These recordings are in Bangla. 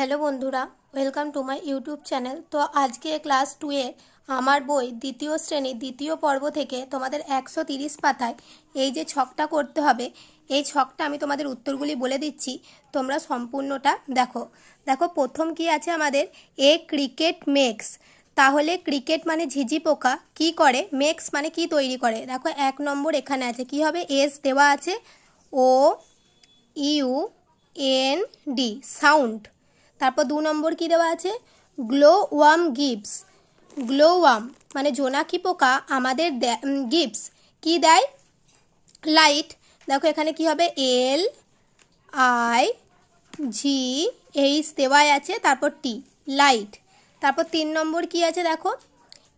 हेलो बंधुरा welcome to my YouTube channel. तो आज के क्लास 2 ए আমার বই দ্বিতীয় শ্রেণী দ্বিতীয় পর্ব থেকে তোমাদের 130 পাতায় এই যে ছকটা করতে হবে, এই ছকটা আমি তোমাদের উত্তরগুলি বলে দিচ্ছি, তোমরা সম্পূর্ণটা দেখো। দেখো প্রথম কি আছে আমাদের, এ ক্রিকেট মেক্স। তাহলে ক্রিকেট মানে ঝিঝি পোকা কি করে, মেক্স মানে কি তৈরি করে। দেখো 1 নম্বর এখানে আছে, কি হবে, এস দেওয়া আছে, O U N D sound. তারপর 2 নম্বর কি দেওয়া আছে, glow worm gives. Glow worm মানে জোনাকি পোকা আমাদের গিভস কি দেয়, লাইট। দেখো এখানে কি হবে, এল আই জি এইচ দেওয়াই আছে, তারপর টি, লাইট। তারপর 3 নম্বর কি আছে দেখো,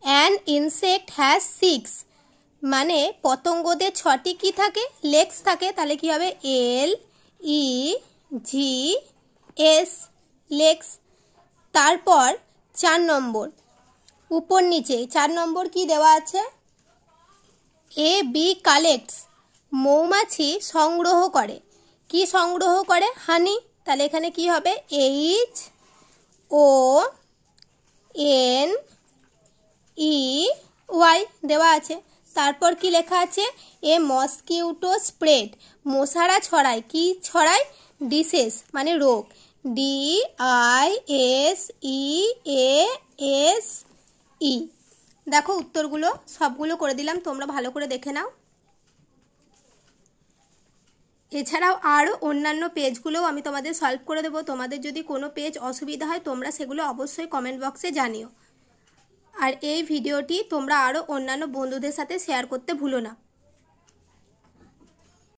অ্যান ইনসেক্ট হ্যাজ 6 মানে পতঙ্গদের 6টি কি থাকে, লেগস থাকে। তাহলে কি হবে, এল ই জি এস, লেগস। তারপর 4 নম্বর উপর নিচে 4 নম্বর কি দেওয়া আছে, এ বি কালেক্টস মৌমাছি সংগ্রহ করে, কি সংগ্রহ করে, হানি। তাহলে এখানে কি হবে, H O N E Y দেওয়া আছে। তারপর কি লেখা আছে, এ মসকিউটো স্প্রেড মশারা ছড়ায়, কি ছড়ায়, ডিসেস মানে রোগ, D I S E A S E. দেখো উত্তরগুলো সবগুলো করে দিলাম, তোমরা ভালো করে দেখে নাও। এছাড়াও আরও অন্যান্য পেজগুলোও আমি তোমাদের সলভ করে দেবো। তোমাদের যদি কোনো পেজ অসুবিধা হয় তোমরা সেগুলো অবশ্যই কমেন্ট বক্সে জানিও। আর এই ভিডিওটি তোমরা আরও অন্যান্য বন্ধুদের সাথে শেয়ার করতে ভুলো না।